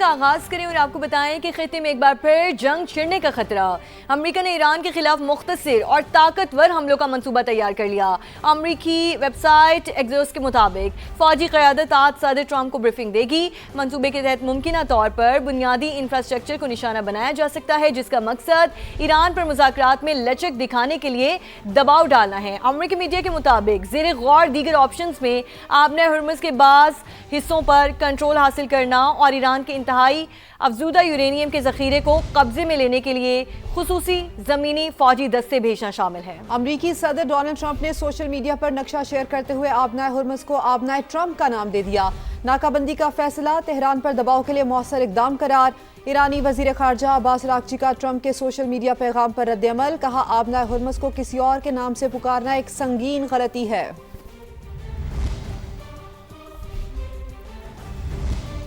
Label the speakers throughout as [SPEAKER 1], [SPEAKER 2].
[SPEAKER 1] کا آغاز کریں اور آپ کو بتائیں کہ خطے میں ایک بار پھر جنگ چھڑنے کا خطرہ۔ امریکہ نے ایران کے خلاف مختصر اور طاقتور حملوں کا منصوبہ تیار کر لیا۔ امریکی ویب سائٹ ایکزیوس کے مطابق فوجی قیادت آج صدر ٹرمپ کو بریفنگ دے گی۔ منصوبے کے تحت ممکنہ طور پر بنیادی انفراسٹرکچر کو نشانہ بنایا جا سکتا ہے، جس کا مقصد ایران پر مذاکرات میں لچک دکھانے کے لیے دباؤ ڈالنا ہے۔ امریکی میڈیا کے مطابق زیر غور دیگر آپشنز میں آبنۂ ہرمز کے بعض حصوں پر کنٹرول حاصل کرنا اور ایران کے انتہائی افزودہ یورینیم کے ذخیرے کو قبضے میں لینے کے لیے خصوصی زمینی فوجی دستے بھیجنا شامل ہے۔
[SPEAKER 2] امریکی صدر ڈونلڈ ٹرمپ نے سوشل میڈیا پر نقشہ شیئر کرتے ہوئے آبنائے ہرمز کو آبنائے ٹرمپ کا نام دے دیا۔ ناکہ بندی کا فیصلہ تہران پر دباؤ کے لیے مؤثر اقدام قرار۔ ایرانی وزیر خارجہ عباس اراغچی کا ٹرمپ کے سوشل میڈیا پیغام پر رد عمل، کہا آبنائے ہرمز کو کسی اور کے نام سے پکارنا ایک سنگین غلطی ہے۔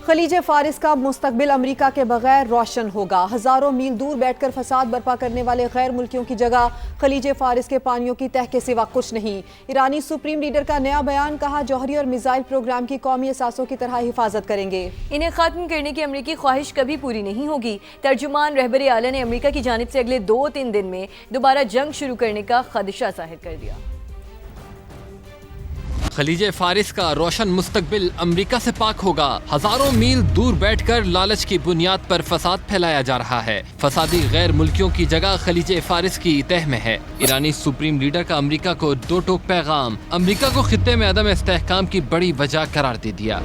[SPEAKER 2] خلیج فارس کا مستقبل امریکہ کے بغیر روشن ہوگا۔ ہزاروں میل دور بیٹھ کر فساد برپا کرنے والے غیر ملکیوں کی جگہ خلیج فارس کے پانیوں کی تہ کے سوا کچھ نہیں۔ ایرانی سپریم لیڈر کا نیا بیان، کہا جوہری اور میزائل پروگرام کی قومی اثاثوں کی طرح حفاظت کریں گے۔
[SPEAKER 1] انہیں ختم کرنے کی امریکی خواہش کبھی پوری نہیں ہوگی۔ ترجمان رہبر اعلیٰ نے امریکہ کی جانب سے اگلے 2-3 دن میں دوبارہ جنگ شروع کرنے کا خدشہ ظاہر کر دیا۔
[SPEAKER 3] خلیج فارس کا روشن مستقبل امریکہ سے پاک ہوگا۔ ہزاروں میل دور بیٹھ کر لالچ کی بنیاد پر فساد پھیلایا جا رہا ہے۔ فسادی غیر ملکیوں کی جگہ خلیج فارس کی تہ میں ہے۔ ایرانی سپریم لیڈر کا امریکہ کو دو ٹوک پیغام، امریکہ کو خطے میں عدم استحکام کی بڑی وجہ قرار دے دیا۔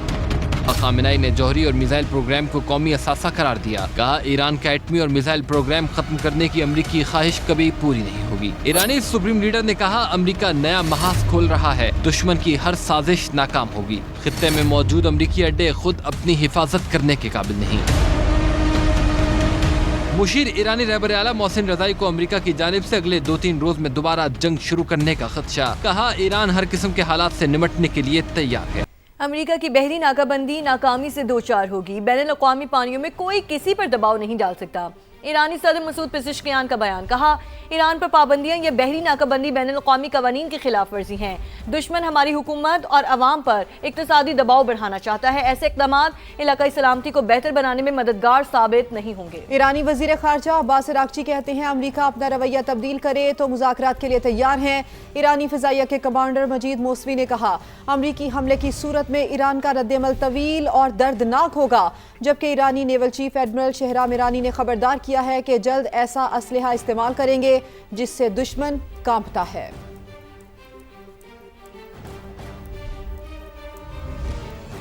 [SPEAKER 3] خامنئی نے جوہری اور میزائل پروگرام کو قومی اثاثہ قرار دیا، کہا ایران کا ایٹمی اور میزائل پروگرام ختم کرنے کی امریکی خواہش کبھی پوری نہیں ہوگی۔ ایرانی سپریم لیڈر نے کہا امریکہ نیا محاذ کھول رہا ہے، دشمن کی ہر سازش ناکام ہوگی۔ خطے میں موجود امریکی اڈے خود اپنی حفاظت کرنے کے قابل نہیں۔ مشیر ایرانی رہبر اعلیٰ محسن رضائی کو امریکہ کی جانب سے اگلے 2-3 روز میں دوبارہ جنگ شروع کرنے کا خدشہ، کہا ایران ہر قسم کے حالات سے نمٹنے کے لیے تیار ہے۔
[SPEAKER 1] امریکہ کی بحری ناکہ بندی ناکامی سے دوچار ہوگی۔ بین الاقوامی پانیوں میں کوئی کسی پر دباؤ نہیں ڈال سکتا۔ ایرانی صدر مسعود پزشکیان کا بیان، کہا ایران پر پابندیاں یا بحری ناکہ بندی بین الاقوامی قوانین کی خلاف ورزی ہیں۔ دشمن ہماری حکومت اور عوام پر اقتصادی دباؤ بڑھانا چاہتا ہے۔ ایسے اقدامات علاقائی سلامتی کو بہتر بنانے میں مددگار ثابت نہیں ہوں گے۔
[SPEAKER 2] ایرانی وزیر خارجہ عباس اراغچی کہتے ہیں امریکہ اپنا رویہ تبدیل کرے تو مذاکرات کے لیے تیار ہیں۔ ایرانی فضائیہ کے کمانڈر مجید موسوی نے کہا امریکی حملے کی صورت میں ایران کا رد عمل طویل اور دردناک ہوگا، جبکہ ایرانی نیول چیف ایڈمرل شہرام ایرانی نے خبردار کیا ہے کہ جلد ایسا اسلحہ استعمال کریں گے جس سے دشمن کانپتا ہے۔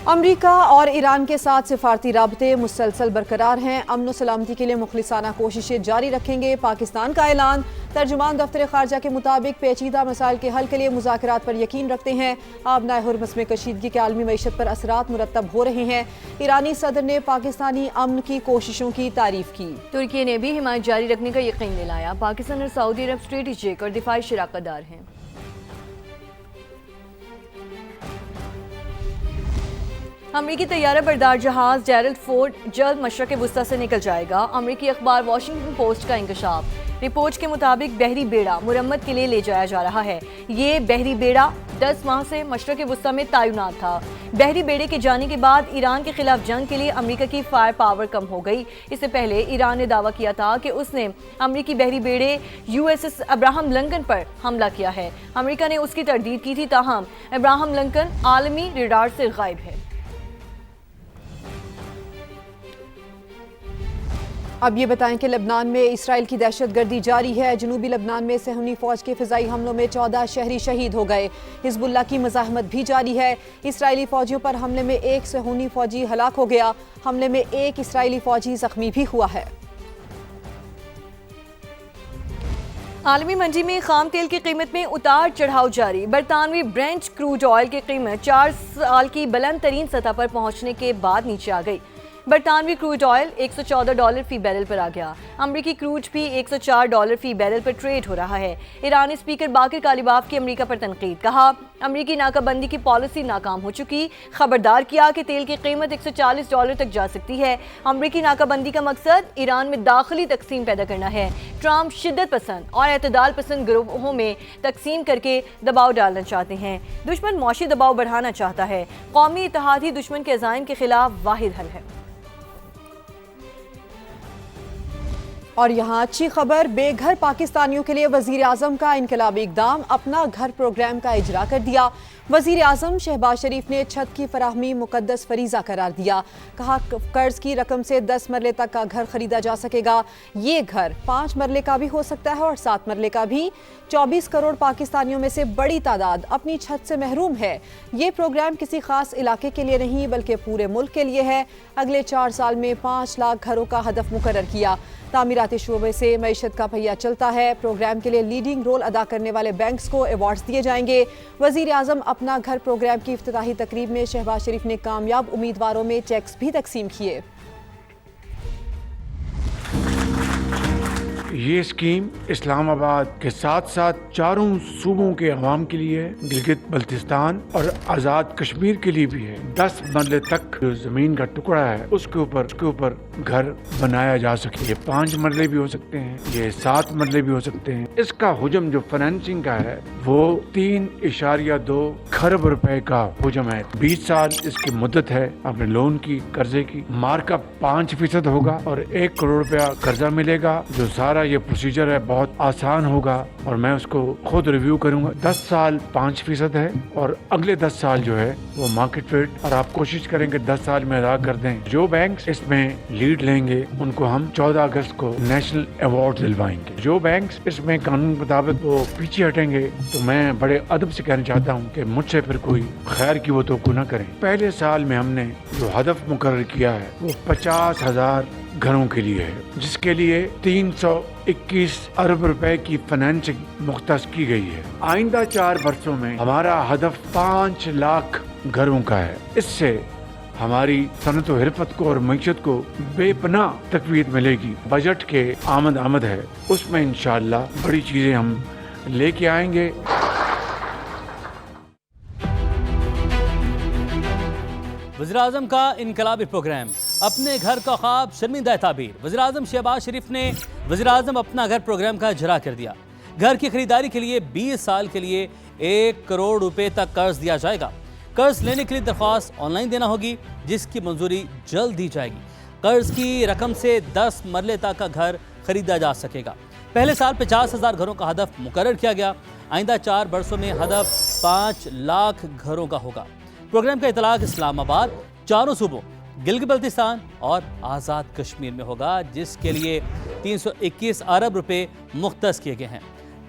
[SPEAKER 2] امریکہ اور ایران کے ساتھ سفارتی رابطے مسلسل برقرار ہیں۔ امن و سلامتی کے لیے مخلصانہ کوششیں جاری رکھیں گے، پاکستان کا اعلان۔ ترجمان دفتر خارجہ کے مطابق پیچیدہ مسائل کے حل کے لیے مذاکرات پر یقین رکھتے ہیں۔ آبنائے ہرمز میں کشیدگی کے عالمی معیشت پر اثرات مرتب ہو رہے ہیں۔ ایرانی صدر نے پاکستانی امن کی کوششوں کی تعریف کی۔
[SPEAKER 1] ترکی نے بھی حمایت جاری رکھنے کا یقین دلایا۔ پاکستان اور سعودی عرب اسٹریٹجک اور دفاعی شراکت دار ہیں۔ امریکی طیارہ بردار جہاز جیرلڈ فورڈ جلد مشرق وسطی سے نکل جائے گا۔ امریکی اخبار واشنگٹن پوسٹ کا انکشاف، رپورٹ کے مطابق بحری بیڑا مرمت کے لیے لے جایا جا رہا ہے۔ یہ بحری بیڑا 10 ماہ سے مشرق وسطی میں تعینات تھا۔ بحری بیڑے کے جانے کے بعد ایران کے خلاف جنگ کے لیے امریکہ کی فائر پاور کم ہو گئی۔ اس سے پہلے ایران نے دعویٰ کیا تھا کہ اس نے امریکی بحری بیڑے USS ابراہم لنکن پر حملہ کیا ہے۔ امریکہ نے اس کی تردید کی تھی، تاہم ابراہم لنکن عالمی ریڈار سے غائب ہے۔
[SPEAKER 2] اب یہ بتائیں کہ لبنان میں اسرائیل کی دہشت گردی جاری ہے۔ جنوبی لبنان میں صہیونی فوج کے فضائی حملوں میں 14 شہری شہید ہو گئے۔ حزب اللہ کی مزاحمت بھی جاری ہے۔ اسرائیلی فوجیوں پر حملے میں ایک صہیونی فوجی ہلاک ہو گیا۔ حملے میں ایک اسرائیلی فوجی زخمی بھی ہوا ہے۔
[SPEAKER 1] عالمی منڈی میں خام تیل کی قیمت میں اتار چڑھاؤ جاری۔ برطانوی برینٹ کروڈ آئل کی قیمت 4 سال کی بلند ترین سطح پر پہنچنے کے بعد نیچے آ گئی۔ برطانوی کروڈ آئل $114 فی بیرل پر آ گیا۔ امریکی کروڈ بھی $104 فی بیرل پر ٹریڈ ہو رہا ہے۔ ایرانی اسپیکر باقر کالیباف کی امریکہ پر تنقید، کہا امریکی ناکہ بندی کی پالیسی ناکام ہو چکی، خبردار کیا کہ تیل کی قیمت $140 تک جا سکتی ہے۔ امریکی ناکہ بندی کا مقصد ایران میں داخلی تقسیم پیدا کرنا ہے۔ ٹرمپ شدت پسند اور اعتدال پسند گروہوں میں تقسیم کر کے دباؤ ڈالنا چاہتے ہیں۔ دشمن معاشی دباؤ بڑھانا چاہتا ہے۔ قومی اتحاد ہی دشمن کے عزائم کے خلاف واحد حل ہے۔
[SPEAKER 2] اور یہاں اچھی خبر، بے گھر پاکستانیوں کے لیے وزیر اعظم کا انقلابی اقدام، اپنا گھر پروگرام کا اجرا کر دیا۔ وزیر اعظم شہباز شریف نے چھت کی فراہمی مقدس فریضہ قرار دیا۔ کہا قرض کی رقم سے 10 مرلے تک کا گھر خریدا جا سکے گا۔ یہ گھر 5 مرلے کا بھی ہو سکتا ہے اور 7 مرلے کا بھی۔ 24 کروڑ پاکستانیوں میں سے بڑی تعداد اپنی چھت سے محروم ہے۔ یہ پروگرام کسی خاص علاقے کے لیے نہیں بلکہ پورے ملک کے لیے ہے۔ اگلے 4 سال میں 5 لاکھ گھروں کا ہدف مقرر کیا۔ تعمیراتی شعبے سے معیشت کا پہیہ چلتا ہے۔ پروگرام کے لیے لیڈنگ رول ادا کرنے والے بینکس کو ایوارڈز دیے جائیں گے۔ وزیر اعظم اپنا گھر پروگرام کی افتتاحی تقریب میں شہباز شریف نے کامیاب امیدواروں میں چیکس بھی تقسیم کیے۔
[SPEAKER 4] یہ اسکیم اسلام آباد کے ساتھ ساتھ چاروں صوبوں کے عوام کے لیے، گلگت بلتستان اور آزاد کشمیر کے لیے بھی ہے۔ 10 مرلے تک جو زمین کا ٹکڑا ہے اس کے اوپر گھر بنایا جا سکے۔ یہ 5 مرلے بھی ہو سکتے ہیں، یہ 7 مرلے بھی ہو سکتے ہیں۔ اس کا حجم جو فائنینسنگ کا ہے وہ 3.2 کھرب روپے کا حجم ہے۔ 20 سال اس کی مدت ہے اپنے لون کی، قرضے کی۔ مارک اپ 5% ہوگا اور 1 کروڑ روپیہ قرضہ ملے گا۔ جو سارا یہ پروسیجر ہے بہت آسان ہوگا اور میں اس کو خود ریویو کروں گا۔ 10 سال 5% ہے اور اگلے 10 سال جو ہے وہ مارکیٹ ریٹ، اور آپ کوشش کریں کہ 10 سال میں ادا کر دیں۔ جو بینکس اس میں لیڈ لیں گے ان کو ہم 14 اگست کو نیشنل ایوارڈ دلوائیں گے۔ جو بینکس اس میں قانون مطابق وہ پیچھے ہٹیں گے تو میں بڑے ادب سے کہنا چاہتا ہوں کہ مجھ سے پھر کوئی خیر کی وہ توقع نہ کریں۔ پہلے سال میں ہم نے جو ہدف مقرر کیا ہے وہ 50,000 گھروں کے لیے ہے، جس کے لیے 321 ارب روپے کی فائنینسنگ مختص کی گئی ہے۔ آئندہ 4 برسوں میں ہمارا ہدف 5 لاکھ گھروں کا ہے۔ اس سے ہماری صنعت و حرفت کو اور معیشت کو بے پناہ تقویت ملے گی۔ بجٹ کے آمد ہے، اس میں انشاءاللہ بڑی چیزیں ہم لے کے آئیں گے۔
[SPEAKER 5] وزیراعظم کا انقلابی پروگرام، اپنے گھر کا خواب شرمندہ تعبیر۔ وزیراعظم شہباز شریف نے وزیراعظم اپنا گھر پروگرام کا اجرا کر دیا۔ گھر کی خریداری کے لیے 20 سال کے لیے 1 کروڑ روپے تک قرض دیا جائے گا۔ قرض لینے کے لیے درخواست آن لائن دینا ہوگی جس کی منظوری جلد دی جائے گی۔ قرض کی رقم سے 10 مرلے تک کا گھر خریدا جا سکے گا۔ پہلے سال 50,000 گھروں کا ہدف مقرر کیا گیا۔ آئندہ 4 برسوں میں ہدف 5 لاکھ گھروں کا ہوگا۔ پروگرام کا اطلاق اسلام آباد، چاروں صوبوں گلگت بلتستان اور آزاد کشمیر میں ہوگا، جس کے لیے 321 ارب روپے مختص کیے گئے ہیں۔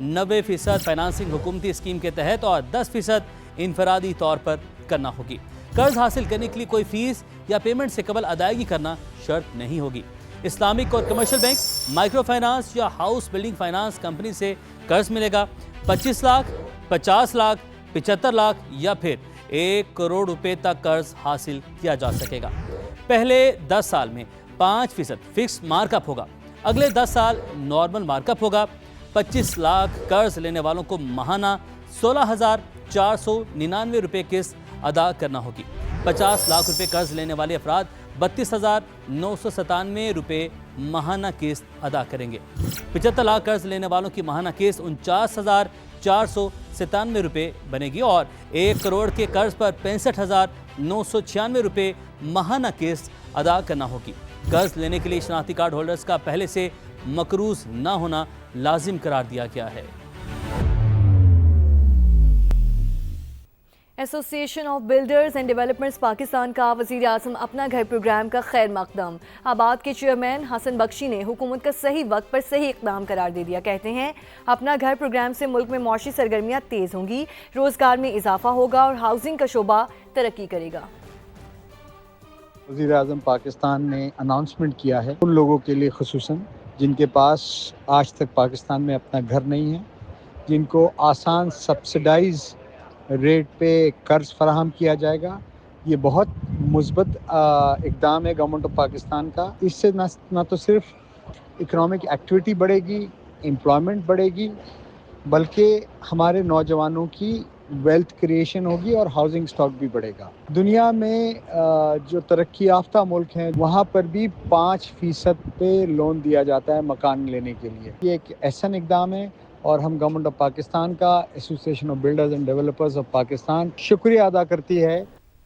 [SPEAKER 5] 90% فائنانسنگ حکومتی اسکیم کے تحت اور 10% انفرادی طور پر کرنا ہوگی۔ قرض حاصل کرنے کے لیے کوئی فیس یا پیمنٹ سے قبل ادائیگی کرنا شرط نہیں ہوگی۔ اسلامک اور کمرشل بینک، مائکرو فائنانس یا ہاؤس بلڈنگ فائنانس کمپنی سے قرض ملے گا۔ 25 لاکھ، 50 لاکھ، 75 لاکھ یا پھر 1 کروڑ روپے تک قرض حاصل کیا جا سکے گا۔ پہلے 10 سال میں 5% فکس مارک اپ ہوگا، اگلے 10 سال نارمل مارک اپ ہوگا۔ 25 لاکھ قرض لینے والوں کو ماہانہ 16,499 روپے قسط ادا کرنا ہوگی۔ 50 لاکھ روپے قرض لینے والے افراد 32,997 روپے ماہانہ قسط ادا کریں گے۔ 75 لاکھ قرض لینے والوں کی ماہانہ قسط 49,497 روپے بنے گی اور 1 کروڑ کے قرض پر 65,996 روپے ماہانہ قسط ادا کرنا ہوگی۔ قرض لینے کے لیے شناختی کارڈ ہولڈرز کا پہلے سے مقروض نہ ہونا لازم قرار دیا گیا ہے۔
[SPEAKER 1] ایسوسی ایشن of builders and developers Pakistan کا وزیر اعظم اپنا گھر پروگرام کا خیر مقدم۔ آباد کے چیئرمین حسن بخشی نے حکومت کا صحیح وقت پر صحیح اقدام قرار دے دیا۔ کہتے ہیں اپنا گھر پروگرام سے ملک میں معاشی سرگرمیاں تیز ہوں گی، روزگار میں اضافہ ہوگا اور ہاؤسنگ کا شعبہ ترقی کرے گا۔
[SPEAKER 6] وزیر اعظم پاکستان نے اناؤنسمنٹ کیا ہے ان لوگوں کے لیے خصوصاً جن کے پاس آج تک پاکستان میں اپنا گھر نہیں ہے، جن کو آسان سبسڈائز ریٹ پہ قرض فراہم کیا جائے گا۔ یہ بہت مثبت اقدام ہے گورنمنٹ آف پاکستان کا۔ اس سے نہ تو صرف اکنامک ایکٹیویٹی بڑھے گی، امپلائمنٹ بڑھے گی، بلکہ ہمارے نوجوانوں کی ویلتھ کریشن ہوگی اور ہاؤسنگ سٹاک بھی بڑھے گا۔ دنیا میں جو ترقی یافتہ ملک ہیں وہاں پر بھی 5% پہ لون دیا جاتا ہے مکان لینے کے لیے۔ یہ ایک احسن اقدام ہے اور ہم گورنمنٹ آف پاکستان کا ایسوسی ایشن of builders and developers of Pakistan شکریہ ادا کرتی ہے